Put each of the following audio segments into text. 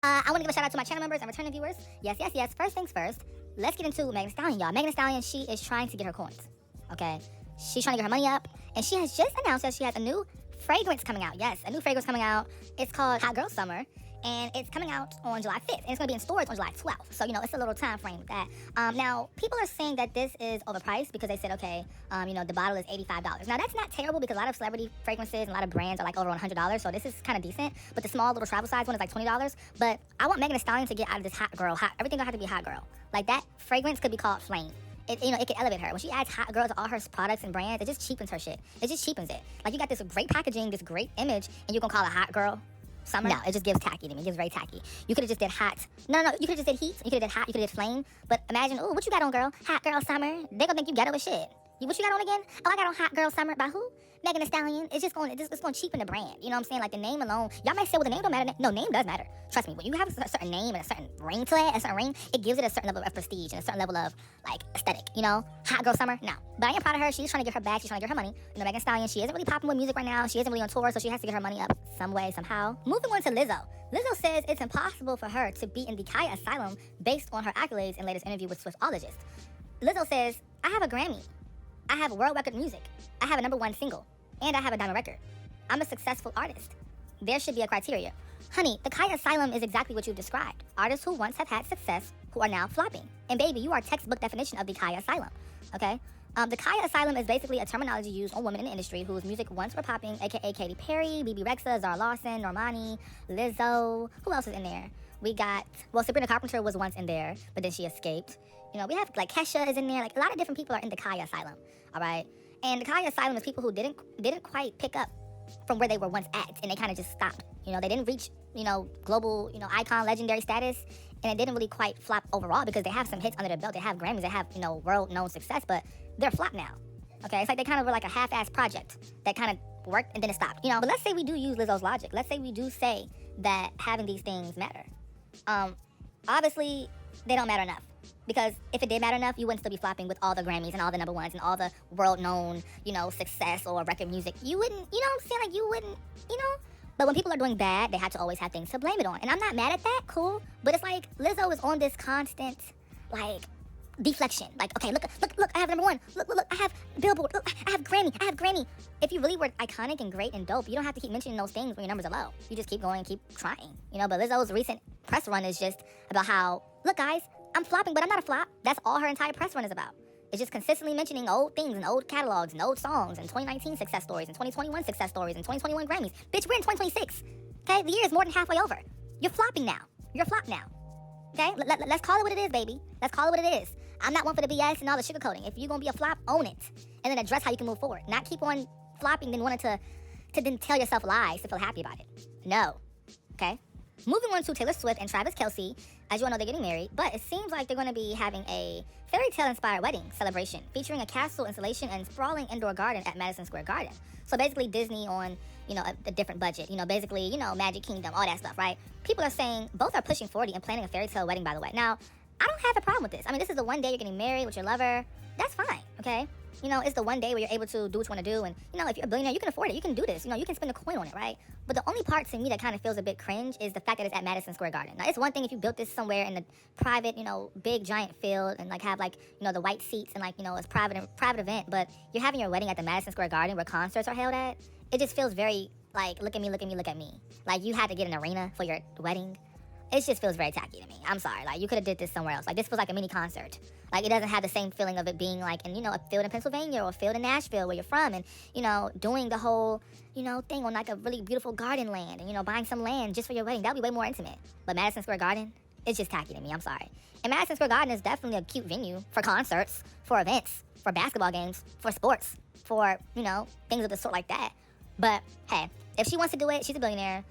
I want to give a shout out to my channel members and returning viewers. Yes. First things first, let's get into Megan Thee Stallion, y'all. Megan Thee Stallion, she is trying to get her coins, okay? She's trying to get her money up, and she has just announced that she has a new fragrance coming out. Yes, a new fragrance coming out. It's called Hot Girl Summer, and it's coming out on July 5th, and it's going to be in stores on July 12th. So, it's a little time frame with that. Now, people are saying that this is overpriced because they said, okay, the bottle is $85. Now, that's not terrible because a lot of celebrity fragrances and a lot of brands are like over $100, so this is kind of decent. But the small little travel size one is like $20. But I want Megan Thee Stallion to get out of this hot girl, everything gonna have to be hot girl. Like, that fragrance could be called Flame. It could elevate her. When she adds hot girl to all her products and brands, it just cheapens her shit. It just cheapens it. Like, you got this great packaging, this great image, and you gonna call it Hot Girl Summer? No, it just gives tacky to me. It gives very tacky. You could have just did hot. No, you could have just did heat. You could have did hot. You could have did flame. But imagine, oh, what you got on, girl? Hot Girl Summer. They gonna think you ghetto as shit. What you got on again? Oh, I got on Hot Girl Summer. By who? Megan Thee Stallion. It's going to cheapen the brand. You know what I'm saying? Like, the name alone. Y'all might say, well, the name don't matter. No, name does matter. Trust me. When you have a certain name and a certain ring to it, it gives it a certain level of prestige and a certain level of, like, aesthetic. Hot Girl Summer. No. But I am proud of her. She's trying to get her back. She's trying to get her money. Megan Thee Stallion, she isn't really popping with music right now. She isn't really on tour, so she has to get her money up some way, somehow. Moving on to Lizzo. Lizzo says it's impossible for her to be in the Kaya Asylum based on her accolades in latest interview with Swiftologist. Lizzo says, I have a Grammy. I have world record music. I have a #1 single. And I have a diamond record. I'm a successful artist. There should be a criteria. Honey, the Kaya Asylum is exactly what you've described. Artists who once have had success who are now flopping. And baby, you are textbook definition of the Kaya Asylum. Okay? The Kaya Asylum is basically a terminology used on women in the industry whose music once were popping, aka Katy Perry, BB Rexa, Zara Larsson, Normani, Lizzo. Who else is in there? We got, Sabrina Carpenter was once in there, but then she escaped. We have, like, Kesha is in there. Like, a lot of different people are in the Kaya Asylum, all right? And the Kaya Asylum is people who didn't quite pick up from where they were once at, and they kind of just stopped. They didn't reach, global, icon, legendary status, and it didn't really quite flop overall because they have some hits under their belt. They have Grammys, they have, world-known success, but they're flop now, okay? It's like they kind of were like a half-assed project that kind of worked and then it stopped, But let's say we do use Lizzo's logic. Let's say we do say that having these things matter. Obviously, they don't matter enough. Because if it did matter enough, you wouldn't still be flopping with all the Grammys and all the #1s and all the world-known, success or record music. You wouldn't, I'm saying? Like, you wouldn't, But when people are doing bad, they have to always have things to blame it on. And I'm not mad at that, cool. But it's like, Lizzo is on this constant, like, deflection. Like, okay, look, I have #1. Look, I have Billboard. Look, I have Grammy. If you really were iconic and great and dope, you don't have to keep mentioning those things when your numbers are low. You just keep going and keep trying, But Lizzo's recent press run is just about how, look, guys, I'm flopping, but I'm not a flop. That's all her entire press run is about. It's just consistently mentioning old things and old catalogs and old songs and 2019 success stories and 2021 success stories and 2021 Grammys. Bitch, we're in 2026. Okay, the year is more than halfway over. You're flopping now. You're a flop now. Okay, let's call it what it is, baby. Let's call it what it is. I'm not one for the BS and all the sugarcoating. If you're gonna be a flop, own it, and then address how you can move forward. Not keep on flopping, then wanting to then tell yourself lies to feel happy about it. No. Okay. Moving on to Taylor Swift and Travis Kelce. As you all know, they're getting married, but it seems like they're going to be having a fairy tale inspired wedding celebration featuring a castle installation and sprawling indoor garden at Madison Square Garden. So basically Disney on, a different budget, basically, Magic Kingdom, all that stuff, right? People are saying both are pushing 40 and planning a fairy tale wedding, by the way. Now, I don't have a problem with this. I mean, this is the one day you're getting married with your lover. That's fine, okay? It's the one day where you're able to do what you want to do. And, if you're a billionaire, you can afford it. You can do this. You can spend a coin on it, right? But the only part to me that kind of feels a bit cringe is the fact that it's at Madison Square Garden. Now, it's one thing if you built this somewhere in a private, big giant field and, like, have, like, the white seats and, like, it's private event. But you're having your wedding at the Madison Square Garden where concerts are held at. It just feels very, like, look at me. Like, you had to get an arena for your wedding. It just feels very tacky to me. I'm sorry. Like, you could have did this somewhere else. Like, this feels like a mini concert. Like, it doesn't have the same feeling of it being like in, a field in Pennsylvania or a field in Nashville where you're from and, doing the whole, thing on like a really beautiful garden land and, buying some land just for your wedding. That would be way more intimate. But Madison Square Garden, it's just tacky to me. I'm sorry. And Madison Square Garden is definitely a cute venue for concerts, for events, for basketball games, for sports, for, things of the sort like that. But, hey, if she wants to do it, she's a billionaire.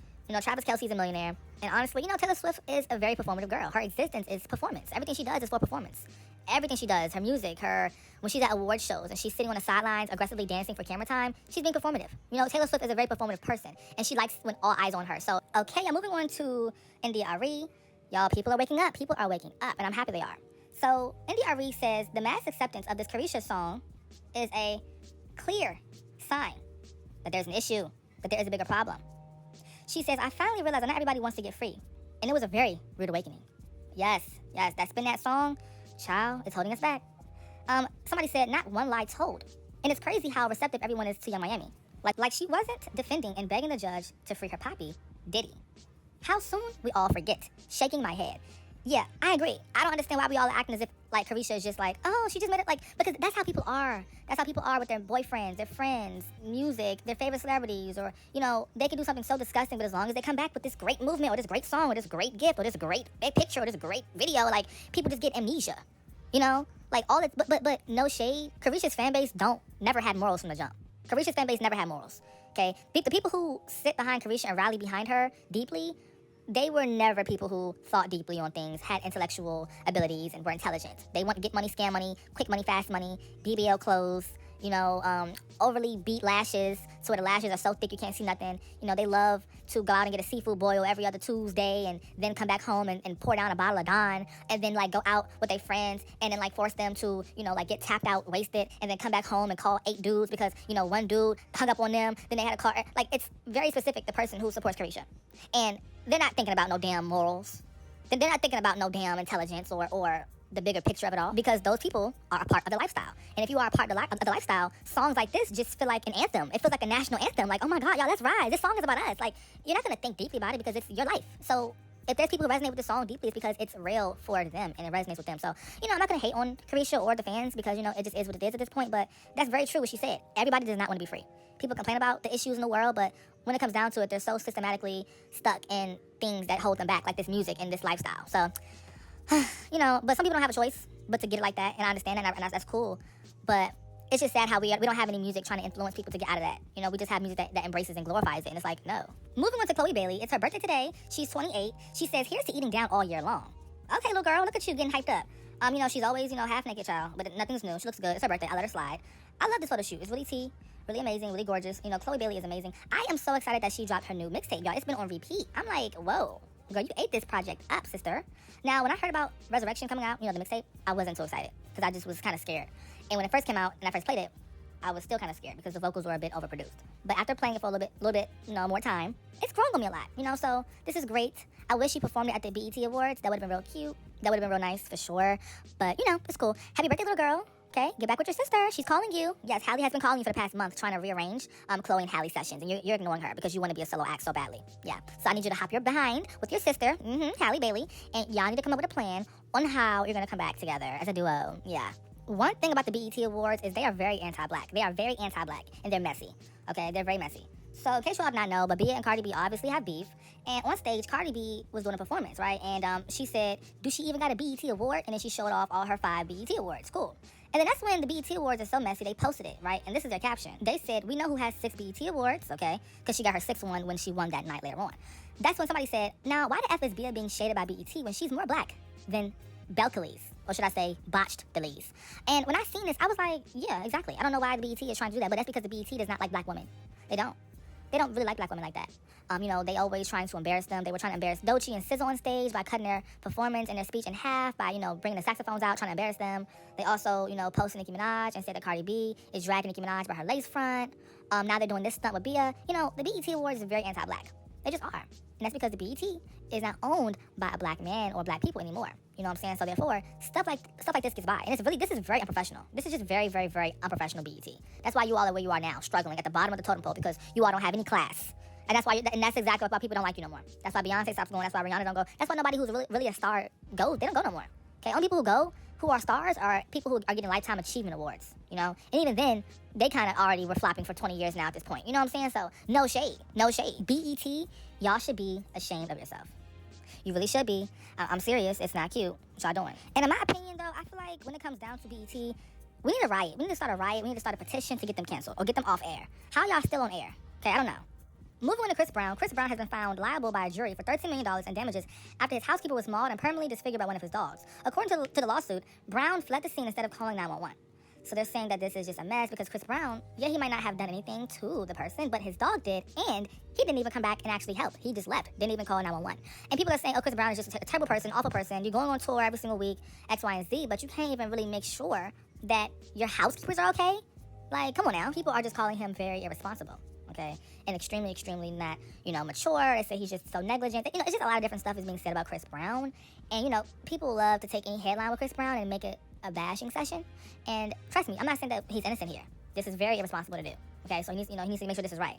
Travis Kelce's a millionaire. And honestly, Taylor Swift is a very performative girl. Her existence is performance. Everything she does is for performance. Everything she does, her music, when she's at award shows and she's sitting on the sidelines aggressively dancing for camera time, she's being performative. Taylor Swift is a very performative person. And she likes when all eyes on her. So, okay, I'm moving on to India Arie. Y'all, people are waking up. People are waking up. And I'm happy they are. So, India Arie says the mass acceptance of this Carisha song is a clear sign that there's an issue, that there is a bigger problem. She says, I finally realized that not everybody wants to get free. And it was a very rude awakening. Yes, that Spin That song, child, is holding us back. Somebody said, not one lie told. And it's crazy how receptive everyone is to Young Miami. Like she wasn't defending and begging the judge to free her poppy, did he? How soon we all forget. Shaking my head. Yeah, I agree. I don't understand why we all are acting as if like Carisha is just like, oh, she just made it, like, because that's how people are. That's how people are with their boyfriends, their friends, music, their favorite celebrities, or, you know, they can do something so disgusting, but as long as they come back with this great movement or this great song or this great gift or this great picture or this great video, like, people just get amnesia, you know? Like, all this, but no shade. Carisha's fan base never had morals from the jump. Carisha's fan base never had morals, okay? The people who sit behind Carisha and rally behind her deeply, they were never people who thought deeply on things, had intellectual abilities, and were intelligent. They want to get money, scam money, quick money, fast money, BBL clothes, you know, overly beat lashes, so where the lashes are so thick you can't see nothing. You know, they love to go out and get a seafood boil every other Tuesday and then come back home and pour down a bottle of Don and then, like, go out with their friends and then, like, force them to, you know, like, get tapped out, wasted, and then come back home and call 8 dudes because, you know, one dude hung up on them, then they had a car. Like, it's very specific, the person who supports Carisha. And they're not thinking about no damn morals. They're not thinking about no damn intelligence or the bigger picture of it all, because those people are a part of the lifestyle. And if you are a part of the lifestyle, songs like this just feel like an anthem. It feels like a national anthem. Like, oh my God, y'all, let's ride. This song is about us. Like, you're not going to think deeply about it because it's your life. So if there's people who resonate with the song deeply, it's because it's real for them and it resonates with them. So, you know, I'm not going to hate on Carisha or the fans because, you know, it just is what it is at this point. But that's very true what she said. Everybody does not want to be free. People complain about the issues in the world, but when it comes down to it, they're so systematically stuck in things that hold them back, like this music and this lifestyle. So, you know, but some people don't have a choice but to get it like that, and I understand that, and that's cool. But it's just sad how we don't have any music trying to influence people to get out of that. You know, we just have music that embraces and glorifies it, and it's like, no. Moving on to Chloe Bailey, it's her birthday today. She's 28. She says, here's to eating down all year long. Okay, little girl, look at you getting hyped up. You know, she's always, you know, half naked, child, but nothing's new. She looks good. It's her birthday. I let her slide. I love this photo shoot. It's really tea, really amazing, really gorgeous. You know, Chloe Bailey is amazing. I am so excited that she dropped her new mixtape, y'all. It's been on repeat. I'm like, whoa. Girl, you ate this project up, sister. Now, when I heard about Resurrection coming out, you know, the mixtape, I wasn't so excited because I just was kind of scared. And when it first came out and I first played it, I was still kind of scared because the vocals were a bit overproduced. But after playing it for a little bit, you know, more time, it's grown on me a lot, you know, so this is great. I wish she performed it at the BET Awards. That would have been real cute. That would have been real nice for sure. But, you know, it's cool. Happy birthday, little girl. Okay, get back with your sister. She's calling you. Yes, Hallie has been calling you for the past month trying to rearrange Chloe and Hallie sessions, and you're ignoring her because you want to be a solo act so badly. Yeah, so I need you to hop your behind with your sister, Hallie Bailey, and y'all need to come up with a plan on how you're going to come back together as a duo. Yeah. One thing about the BET Awards is they are very anti-black. They are very anti-black, and they're messy. Okay, they're very messy. So in case you all did not know, but Bia and Cardi B obviously have beef. And on stage, Cardi B was doing a performance, right? And she said, do she even got a BET award? And then she showed off all her 5 BET awards. Cool. And then that's when the BET Awards are so messy, they posted it, right? And this is their caption. They said, we know who has 6 BET Awards, okay? Because she got her 6th one when she won that night later on. That's when somebody said, now, why the F is Bia being shaded by BET when she's more black than Belcalis? Or should I say, botched Belize? And when I seen this, I was like, yeah, exactly. I don't know why the BET is trying to do that, but that's because the BET does not like black women. They don't. They don't really like black women like that. You know, they always trying to embarrass them. They were trying to embarrass Doechii and SZA on stage by cutting their performance and their speech in half by, you know, bringing the saxophones out, trying to embarrass them. They also, you know, posted Nicki Minaj and said that Cardi B is dragging Nicki Minaj by her lace front. Now they're doing this stunt with Bia. You know, the BET Awards is very anti-black. They just are. And that's because the BET is not owned by a black man or black people anymore. You know what I'm saying? So therefore, stuff like this gets by. And this is very unprofessional. This is just very, very, very unprofessional BET. That's why you all are where you are now, struggling at the bottom of the totem pole because you all don't have any class. And that's why, and that's exactly why people don't like you no more. That's why Beyonce stops going. That's why Rihanna don't go. That's why nobody who's really a star goes. They don't go no more. Okay, only people who go, who are stars, are people who are getting lifetime achievement awards. You know, and even then, they kind of already were flopping for 20 years now at this point. You know what I'm saying? So no shade, no shade. BET, y'all should be ashamed of yourself. You really should be. I'm serious. It's not cute. What y'all doing? And in my opinion, though, I feel like when it comes down to BET, we need a riot. We need to start a riot. We need to start a petition to get them canceled or get them off air. How y'all still on air? Okay, I don't know. Moving on to Chris Brown. Chris Brown has been found liable by a jury for $13 million in damages after his housekeeper was mauled and permanently disfigured by one of his dogs. According to the lawsuit, Brown fled the scene instead of calling 911. So they're saying that this is just a mess because Chris Brown, yeah, he might not have done anything to the person, but his dog did, and he didn't even come back and actually help. He just left, didn't even call 911. And people are saying, oh, Chris Brown is just a terrible person, awful person. You're going on tour every single week, X, Y, and Z, but you can't even really make sure that your housekeepers are okay. Like, come on now. People are just calling him very irresponsible. okay? And extremely, extremely not, mature. They say he's just so negligent. It's just a lot of different stuff is being said about Chris Brown. And, people love to take any headline with Chris Brown and make it a bashing session. And trust me, I'm not saying that he's innocent here. This is very irresponsible to do, okay? So he needs to make sure this is right,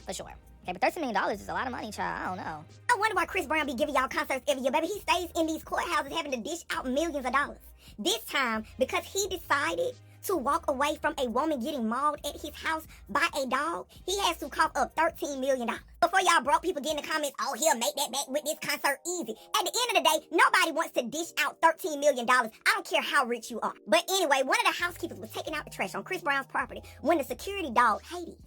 for sure. Okay, but $13 million is a lot of money, child. I don't know. I wonder why Chris Brown be giving y'all concerts every year, baby. He stays in these courthouses having to dish out millions of dollars. This time, because he decided to walk away from a woman getting mauled at his house by a dog, he has to cough up $13 million. Before y'all broke people get in the comments, oh, he'll make that back with this concert easy. At the end of the day, nobody wants to dish out $13 million. I don't care how rich you are. But anyway, one of the housekeepers was taking out the trash on Chris Brown's property when the security dog, Hades,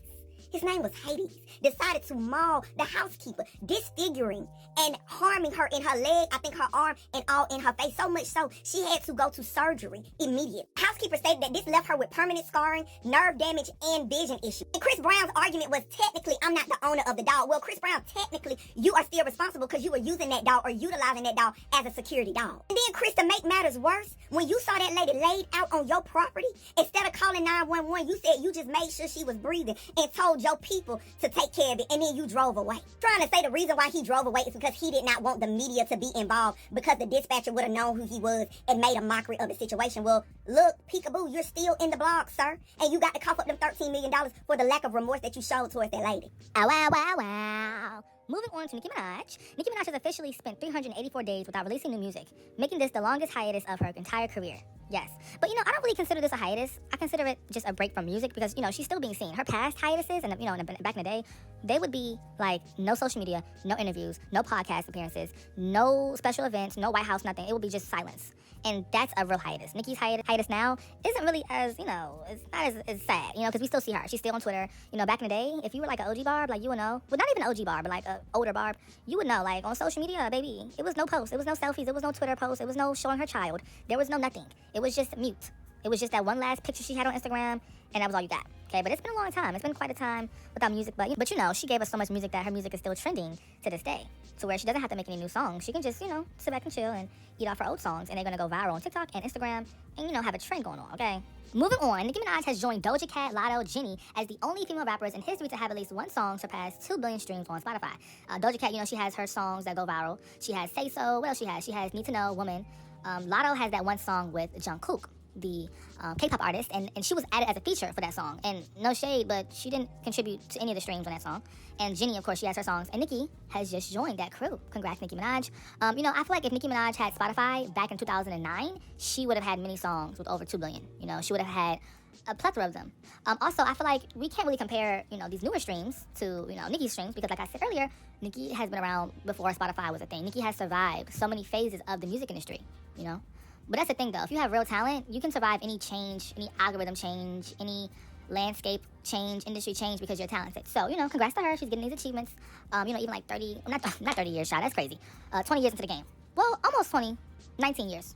his name was Hades, decided to maul the housekeeper, disfiguring and harming her in her leg, I think her arm, and all in her face. So much so, she had to go to surgery immediately. Housekeeper stated that this left her with permanent scarring, nerve damage, and vision issues. And Chris Brown's argument was, technically, I'm not the owner of the dog. Well, Chris Brown, technically, you are still responsible because you were using that dog or utilizing that dog as a security dog. And then, Chris, to make matters worse, when you saw that lady laid out on your property, instead of calling 911, you said you just made sure she was breathing and told your people to take care of it, and then you drove away. Trying to say the reason why he drove away is because he did not want the media to be involved, because the dispatcher would have known who he was and made a mockery of the situation. Well, look, peekaboo, you're still in the blog, sir, and you got to cough up them $13 million for the lack of remorse that you showed towards that lady. Oh, wow, wow, wow. Moving on to Nicki Minaj. Nicki Minaj has officially spent 384 days without releasing new music, making this the longest hiatus of her entire career. Yes. But, I don't really consider this a hiatus. I consider it just a break from music because, she's still being seen. Her past hiatuses, and, back in the day, they would be like no social media, no interviews, no podcast appearances, no special events, no White House, nothing. It would be just silence. And that's a real hiatus. Nicki's hiatus now isn't really as, it's not as sad, because we still see her. She's still on Twitter. Back in the day, if you were like an OG Barb, like you would know. Well, not even an OG Barb, but like an older Barb, you would know, like on social media, baby, it was no posts, it was no selfies, it was no Twitter posts, it was no showing her child. There was no nothing. It was just mute. It was just that one last picture she had on Instagram, and that was all you got. Okay, but it's been a long time. It's been quite a time without music. But she gave us so much music that her music is still trending to this day. To where she doesn't have to make any new songs. She can just, sit back and chill and eat off her old songs. And they're going to go viral on TikTok and Instagram and, have a trend going on, okay? Moving on, Nicki Minaj has joined Doja Cat, Latto, Jenny as the only female rappers in history to have at least one song surpass 2 billion streams on Spotify. Doja Cat, she has her songs that go viral. She has Say So. What else she has? She has Need to Know, Woman. Latto has that one song with Jungkook, the K-pop artist, and she was added as a feature for that song. And no shade, but she didn't contribute to any of the streams on that song. And Jenny, of course, she has her songs. And Nicki has just joined that crew. Congrats, Nicki Minaj. I feel like if Nicki Minaj had Spotify back in 2009, she would have had many songs with over 2 billion. She would have had a plethora of them. Also, I feel like we can't really compare, these newer streams to, Nicki's streams, because like I said earlier, Nicki has been around before Spotify was a thing. Nicki has survived so many phases of the music industry, But that's the thing, though. If you have real talent, you can survive any change, any algorithm change, any landscape change, industry change, because you're talented. So, congrats to her. She's getting these achievements. Even like 30, not 30 years, child. That's crazy. 20 years into the game. Well, almost 20, 19 years.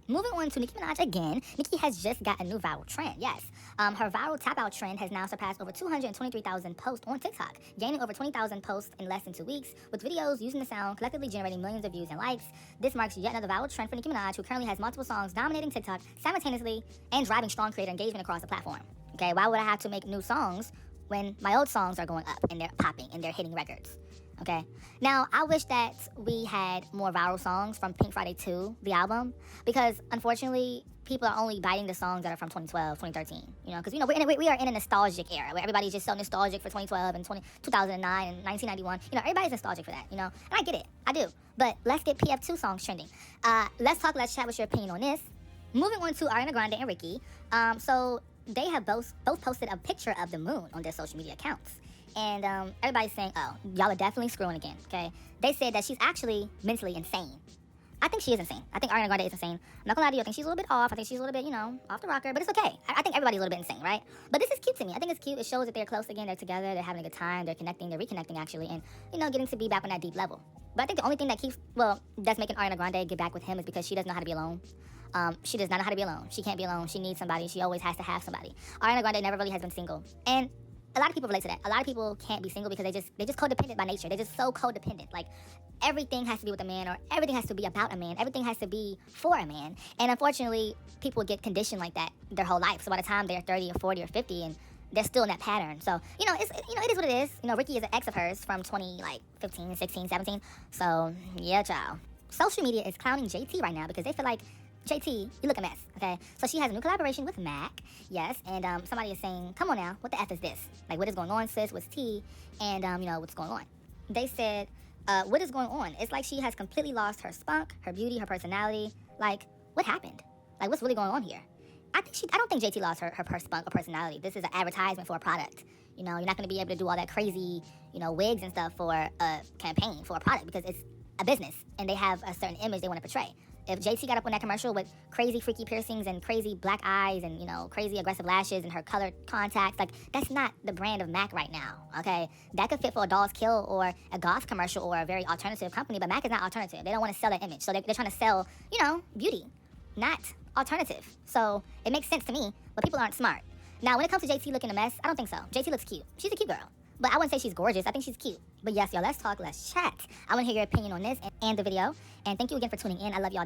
Moving on to Nicki Minaj again, Nicki has just got a new viral trend, yes. Her viral tap-out trend has now surpassed over 223,000 posts on TikTok, gaining over 20,000 posts in less than 2 weeks, with videos using the sound collectively generating millions of views and likes. This marks yet another viral trend for Nicki Minaj, who currently has multiple songs dominating TikTok simultaneously and driving strong creator engagement across the platform. Okay, why would I have to make new songs when my old songs are going up and they're popping and they're hitting records? Okay. Now, I wish that we had more viral songs from Pink Friday 2, the album, because unfortunately, people are only biting the songs that are from 2012, 2013, because, we are in a nostalgic era where everybody's just so nostalgic for 2012 and 2009 and 1991. Everybody's nostalgic for that, and I get it. I do. But let's get PF2 songs trending. Let's chat. What's your opinion on this? Moving on to Ariana Grande and Ricky. So they have both posted a picture of the moon on their social media accounts. And everybody's saying, oh, y'all are definitely screwing again, okay? They said that she's actually mentally insane. I think she is insane. I think Ariana Grande is insane. I'm not gonna lie to you. I think she's a little bit off. I think she's a little bit, off the rocker. But it's okay. I think everybody's a little bit insane, right? But this is cute to me. I think it's cute. It shows that they're close again. They're together. They're having a good time. They're connecting. They're reconnecting, actually. And, getting to be back on that deep level. But I think the only thing that's making Ariana Grande get back with him is because she doesn't know how to be alone. She does not know how to be alone. She can't be alone. She needs somebody. She always has to have somebody. Ariana Grande never really has been single. And a lot of people relate to that. A lot of people can't be single because they're just codependent by nature. They're just so codependent. Like, everything has to be with a man, or everything has to be about a man. Everything has to be for a man. And unfortunately, people get conditioned like that their whole life. So by the time they're 30 or 40 or 50 and they're still in that pattern. So, it is what it is. Ricky is an ex of hers from 15, 16, 17. So, yeah, child. Social media is clowning JT right now because they feel like, JT, you look a mess, okay? So she has a new collaboration with Mac, yes, and somebody is saying, come on now, what the F is this? Like, what is going on, sis? What's tea? And, what's going on? They said, what is going on? It's like she has completely lost her spunk, her beauty, her personality. Like, what happened? Like, what's really going on here? I don't think JT lost her spunk or personality. This is an advertisement for a product. You're not going to be able to do all that crazy, wigs and stuff for a campaign, for a product, because it's a business, and they have a certain image they want to portray. If JT got up on that commercial with crazy freaky piercings and crazy black eyes and, crazy aggressive lashes and her colored contacts, like, that's not the brand of Mac right now, okay? That could fit for a Dolls Kill or a goth commercial or a very alternative company, but Mac is not alternative. They don't want to sell that image. So they're trying to sell, beauty, not alternative. So it makes sense to me, but people aren't smart. Now, when it comes to JT looking a mess, I don't think so. JT looks cute. She's a cute girl. But I wouldn't say she's gorgeous. I think she's cute. But yes, y'all, let's talk, let's chat. I want to hear your opinion on this and the video. And thank you again for tuning in. I love y'all.